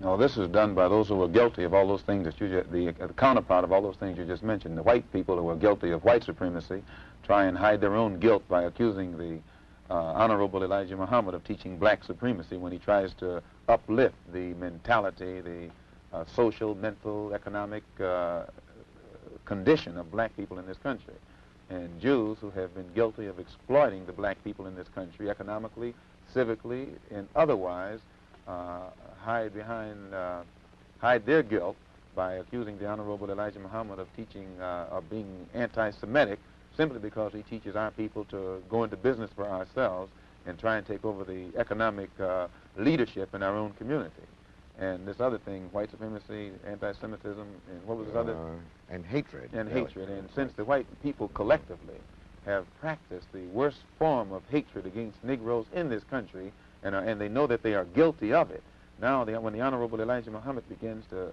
No, this is done by those who are guilty of all those things that the counterpart of all those things you just mentioned. The white people who are guilty of white supremacy try and hide their own guilt by accusing the Honorable Elijah Muhammad of teaching black supremacy when he tries to uplift the mentality, the social, mental, economic condition of black people in this country. And Jews who have been guilty of exploiting the black people in this country economically, civically, and otherwise hide their guilt by accusing the Honorable Elijah Muhammad of teaching, of being anti-Semitic simply because he teaches our people to go into business for ourselves and try and take over the economic leadership in our own community. And this other thing, white supremacy, anti-Semitism, and what was this other? And hatred. And hatred. And since the white people collectively have practiced the worst form of hatred against Negroes in this country, and they know that they are guilty of it, now when the Honorable Elijah Muhammad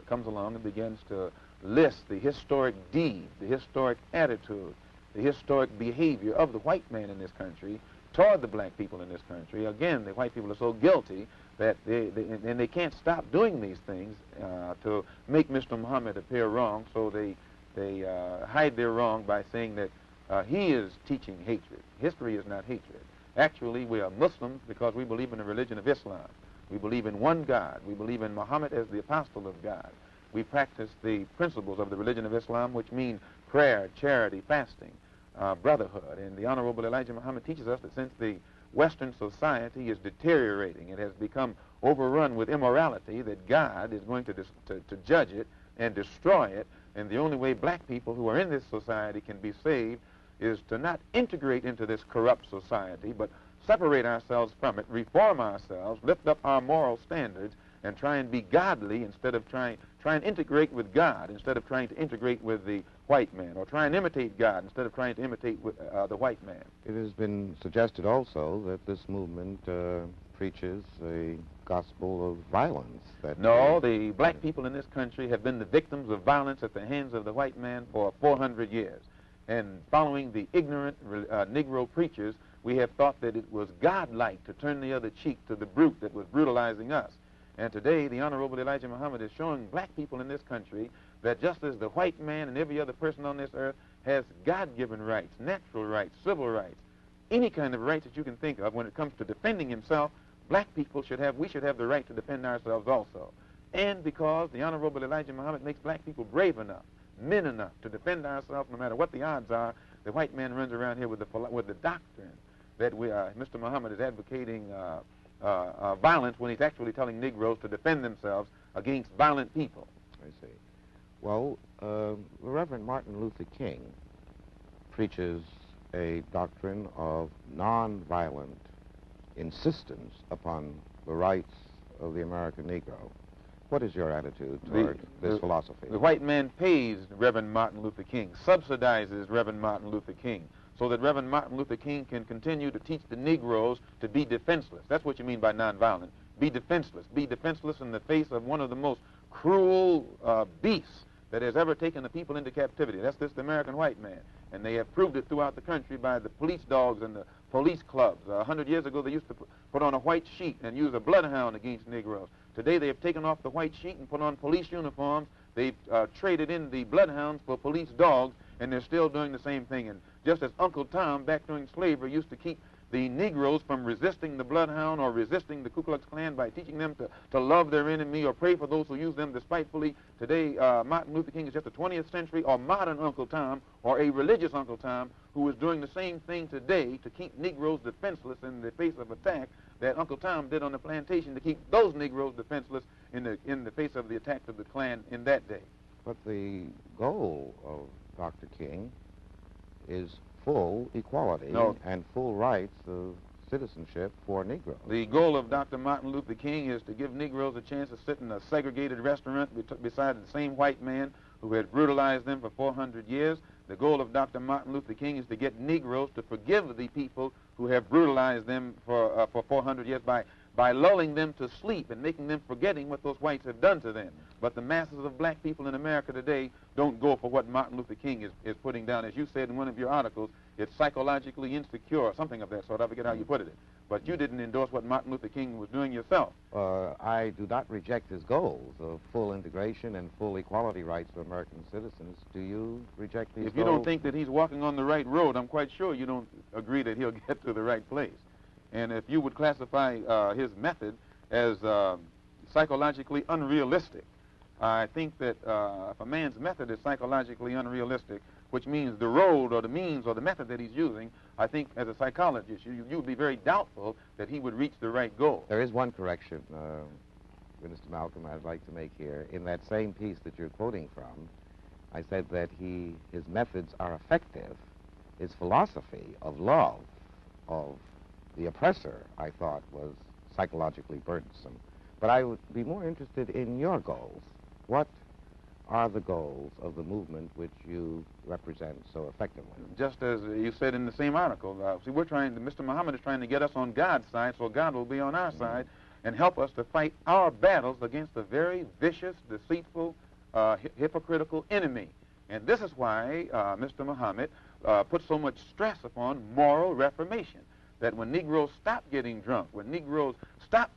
comes along and begins to list the historic deed, the historic attitude, the historic behavior of the white man in this country toward the black people in this country, again, the white people are so guilty that they can't stop doing these things to make Mr. Muhammad appear wrong, so they hide their wrong by saying that he is teaching hatred. History is not hatred. Actually, we are Muslims because we believe in the religion of Islam. We believe in one God. We believe in Muhammad as the apostle of God. We practice the principles of the religion of Islam, which mean prayer, charity, fasting, brotherhood. And the Honorable Elijah Muhammad teaches us that since the Western society is deteriorating, it has become overrun with immorality, that God is going to judge it and destroy it, and the only way black people who are in this society can be saved is to not integrate into this corrupt society, but separate ourselves from it, reform ourselves, lift up our moral standards, and try and be godly instead of try and integrate with God instead of trying to integrate with the white man, or try and imitate God instead of trying to imitate with, the white man. It has been suggested also that this movement preaches a gospel of violence. No, the black people in this country have been the victims of violence at the hands of the white man for 400 years. And following the ignorant Negro preachers, we have thought that it was godlike to turn the other cheek to the brute that was brutalizing us. And today, the Honorable Elijah Muhammad is showing black people in this country that just as the white man and every other person on this earth has God-given rights, natural rights, civil rights, any kind of rights that you can think of when it comes to defending himself, black people we should have the right to defend ourselves also. And because the Honorable Elijah Muhammad makes black people brave enough, men enough to defend ourselves no matter what the odds are, the white man runs around here with the doctrine that Mr. Muhammad is advocating violence when he's actually telling Negroes to defend themselves against violent people. I see. Well, the Reverend Martin Luther King preaches a doctrine of nonviolent insistence upon the rights of the American Negro. What is your attitude toward this philosophy? The white man pays Reverend Martin Luther King, subsidizes Reverend Martin Luther King, so that Reverend Martin Luther King can continue to teach the Negroes to be defenseless. That's what you mean by nonviolent. Be defenseless. Be defenseless in the face of one of the most cruel beasts that has ever taken the people into captivity. That's this American white man. And they have proved it throughout the country by the police dogs and the police clubs. 100 years ago, they used to put on a white sheet and use a bloodhound against Negroes. Today, they have taken off the white sheet and put on police uniforms. They've traded in the bloodhounds for police dogs, and they're still doing the same thing. And just as Uncle Tom, back during slavery, used to keep the Negroes from resisting the bloodhound or resisting the Ku Klux Klan by teaching them to love their enemy or pray for those who use them despitefully, today Martin Luther King is just a 20th century or modern Uncle Tom or a religious Uncle Tom who is doing the same thing today to keep Negroes defenseless in the face of attack that Uncle Tom did on the plantation to keep those Negroes defenseless in the face of the attacks of the Klan in that day. But the goal of Dr. King is full equality and full rights of citizenship for Negroes. The goal of Dr. Martin Luther King is to give Negroes a chance to sit in a segregated restaurant beside the same white man who had brutalized them for 400 years. The goal of Dr. Martin Luther King is to get Negroes to forgive the people who have brutalized them for 400 years by by lulling them to sleep and making them forgetting what those whites have done to them. But the masses of black people in America today don't go for what Martin Luther King is putting down. As you said in one of your articles, it's psychologically insecure or something of that sort. I forget how you put it. But you didn't endorse what Martin Luther King was doing yourself. I do not reject his goals of full integration and full equality rights for American citizens. Do you reject these goals? If you don't think that he's walking on the right road, I'm quite sure you don't agree that he'll get to the right place. And if you would classify his method as psychologically unrealistic, I think that if a man's method is psychologically unrealistic, which means the road or the means or the method that he's using, I think as a psychologist, you would be very doubtful that he would reach the right goal. There is one correction, Mr. Malcolm, I'd like to make here. In that same piece that you're quoting from, I said that his methods are effective. His philosophy of love, of the oppressor, I thought, was psychologically burdensome. But I would be more interested in your goals. What are the goals of the movement which you represent so effectively? Just as you said in the same article, see, Mr. Muhammad is trying to get us on God's side so God will be on our side and help us to fight our battles against a very vicious, deceitful, hypocritical enemy. And this is why Mr. Muhammad put so much stress upon moral reformation. That when Negroes stop getting drunk, when Negroes stop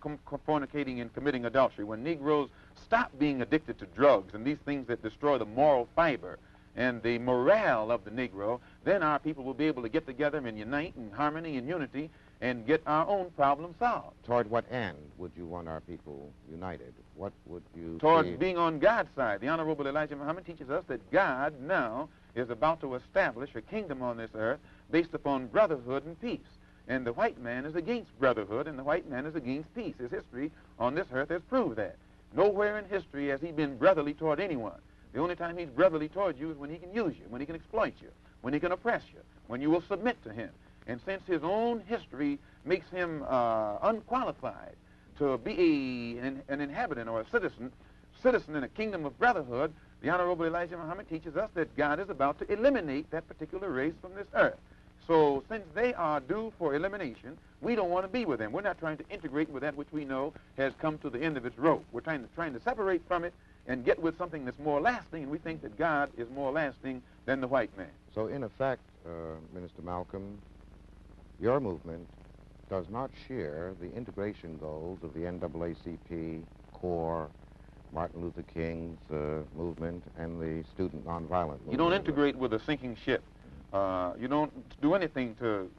fornicating and committing adultery, when Negroes stop being addicted to drugs and these things that destroy the moral fiber and the morale of the Negro, then our people will be able to get together and unite in harmony and unity and get our own problem solved. Toward what end would you want our people united? What would you Towards being on God's side. The Honorable Elijah Muhammad teaches us that God now is about to establish a kingdom on this earth based upon brotherhood and peace. And the white man is against brotherhood, and the white man is against peace. His history on this earth has proved that. Nowhere in history has he been brotherly toward anyone. The only time he's brotherly toward you is when he can use you, when he can exploit you, when he can oppress you, when you will submit to him. And since his own history makes him unqualified to be an inhabitant or a citizen in a kingdom of brotherhood, the Honorable Elijah Muhammad teaches us that God is about to eliminate that particular race from this earth. So since they are due for elimination, we don't want to be with them. We're not trying to integrate with that which we know has come to the end of its rope. We're trying to separate from it and get with something that's more lasting, and we think that God is more lasting than the white man. So in effect, Minister Malcolm, your movement does not share the integration goals of the NAACP, CORE, Martin Luther King's movement, and the student nonviolent movement. You don't integrate with a sinking ship. You don't do anything to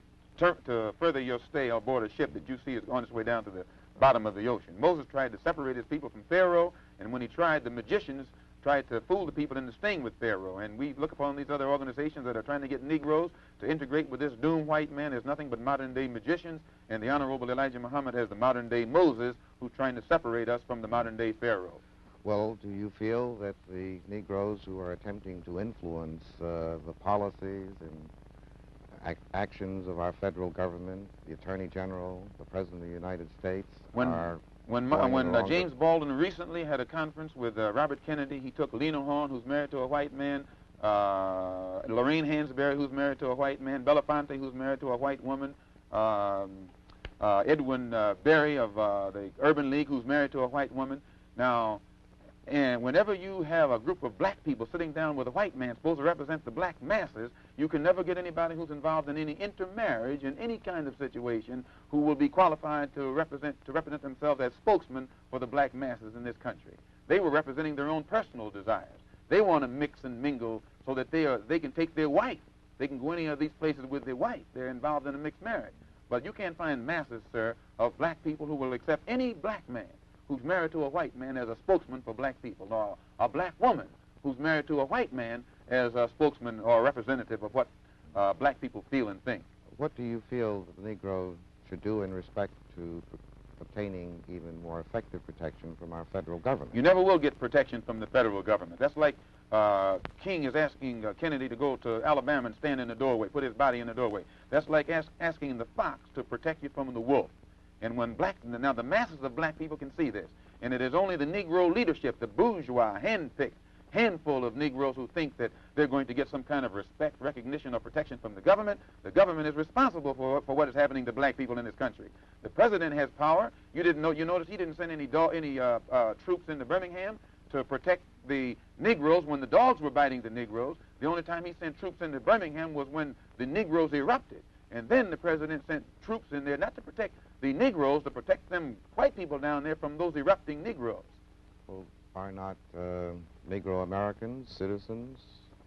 further your stay aboard a ship that you see is on its way down to the bottom of the ocean. Moses tried to separate his people from Pharaoh, and when he tried, the magicians tried to fool the people into staying with Pharaoh. And we look upon these other organizations that are trying to get Negroes to integrate with this doomed white man as nothing but modern-day magicians, and the Honorable Elijah Muhammad as the modern-day Moses who's trying to separate us from the modern-day Pharaoh. Well, do you feel that the Negroes who are attempting to influence the policies and actions of our federal government, the Attorney General, the President of the United States, When James Baldwin recently had a conference with Robert Kennedy, he took Lena Horne, who's married to a white man, Lorraine Hansberry, who's married to a white man, Belafonte, who's married to a white woman, Edwin Berry of the Urban League, who's married to a white woman. Now, and whenever you have a group of black people sitting down with a white man supposed to represent the black masses, you can never get anybody who's involved in any intermarriage in any kind of situation who will be qualified to represent themselves as spokesmen for the black masses in this country. They were representing their own personal desires. They want to mix and mingle so that they can take their wife. They can go any of these places with their wife. They're involved in a mixed marriage. But you can't find masses, sir, of black people who will accept any black man who's married to a white man as a spokesman for black people, or a black woman who's married to a white man as a spokesman or a representative of what black people feel and think. What do you feel that the Negro should do in respect to obtaining even more effective protection from our federal government? You never will get protection from the federal government. That's like King is asking Kennedy to go to Alabama and stand in the doorway, put his body in the doorway. That's like asking the fox to protect you from the wolf. And when now the masses of black people can see this, and it is only the Negro leadership, the bourgeois, handpicked, handful of Negroes who think that they're going to get some kind of respect, recognition, or protection from the government is responsible for what is happening to black people in this country. The president has power. You notice he didn't send any troops into Birmingham to protect the Negroes when the dogs were biting the Negroes. The only time he sent troops into Birmingham was when the Negroes erupted. And then the president sent troops in there not to protect the Negroes, to protect them white people down there from those erupting Negroes. Well, are not Negro Americans citizens?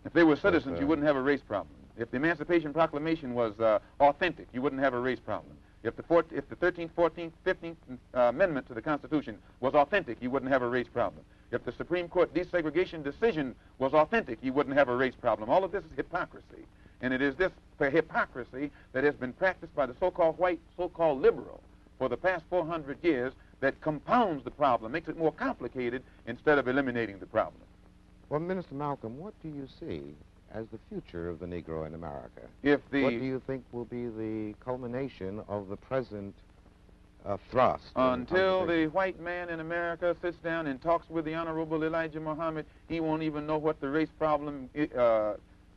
If they were citizens, you wouldn't have a race problem. If the Emancipation Proclamation was authentic, you wouldn't have a race problem. If the 13th, 14th, 15th Amendment to the Constitution was authentic, you wouldn't have a race problem. If the Supreme Court desegregation decision was authentic, you wouldn't have a race problem. All of this is hypocrisy. And it is this hypocrisy that has been practiced by the so-called white, so-called liberal for the past 400 years that compounds the problem, makes it more complicated instead of eliminating the problem. Well, Minister Malcolm, what do you see as the future of the Negro in America? What do you think will be the culmination of the present thrust? Until the white man in America sits down and talks with the Honorable Elijah Muhammad, he won't even know what the race problem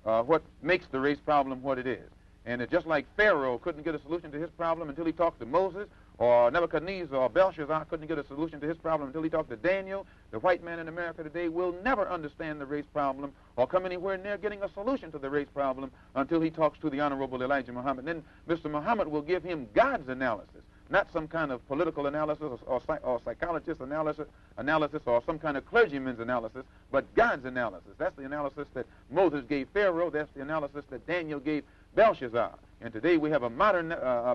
what makes the race problem what it is. And it's just like Pharaoh couldn't get a solution to his problem until he talked to Moses, or Nebuchadnezzar or Belshazzar couldn't get a solution to his problem until he talked to Daniel. The white man in America today will never understand the race problem or come anywhere near getting a solution to the race problem until he talks to the Honorable Elijah Muhammad. And then Mr. Muhammad will give him God's analysis, not some kind of political analysis or psychologist analysis or some kind of clergyman's analysis, but God's analysis. That's the analysis that Moses gave Pharaoh. That's the analysis that Daniel gave Belshazzar. And today we have a modern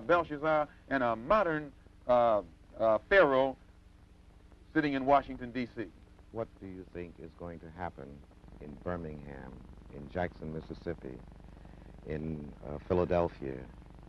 Belshazzar and a modern Pharaoh sitting in Washington, D.C. What do you think is going to happen in Birmingham, in Jackson, Mississippi, in Philadelphia,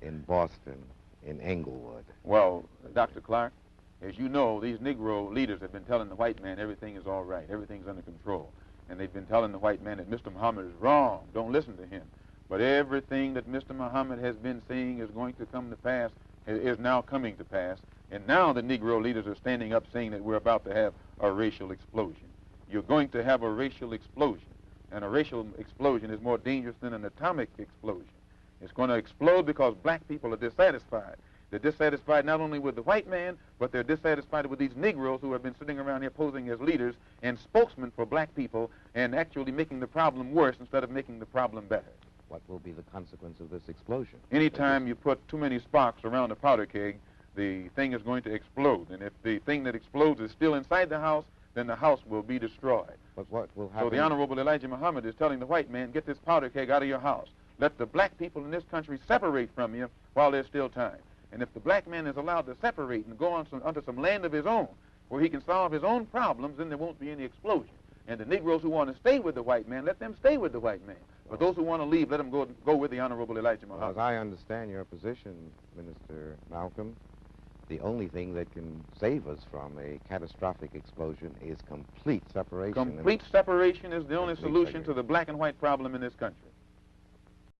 in Boston, in Englewood? Well, Dr. Clark, as you know, these Negro leaders have been telling the white man everything is all right, everything's under control. And they've been telling the white man that Mr. Muhammad is wrong, don't listen to him. But everything that Mr. Muhammad has been saying is going to come to pass, is now coming to pass. And now the Negro leaders are standing up saying that we're about to have a racial explosion. You're going to have a racial explosion. And a racial explosion is more dangerous than an atomic explosion. It's going to explode because black people are dissatisfied. They're dissatisfied not only with the white man, but they're dissatisfied with these Negroes who have been sitting around here posing as leaders and spokesmen for black people and actually making the problem worse instead of making the problem better. What will be the consequence of this explosion? Anytime you put too many sparks around a powder keg, the thing is going to explode. And if the thing that explodes is still inside the house, then the house will be destroyed. But what will happen? So the Honorable Elijah Muhammad is telling the white man, get this powder keg out of your house. Let the black people in this country separate from you while there's still time. And if the black man is allowed to separate and go on onto some land of his own, where he can solve his own problems, then there won't be any explosion. And the Negroes who want to stay with the white man, let them stay with the white man. But those who want to leave, let them go with the Honorable Elijah Muhammad. As I understand your position, Minister Malcolm, the only thing that can save us from a catastrophic explosion is complete separation. Complete separation is the only solution to the black and white problem in this country.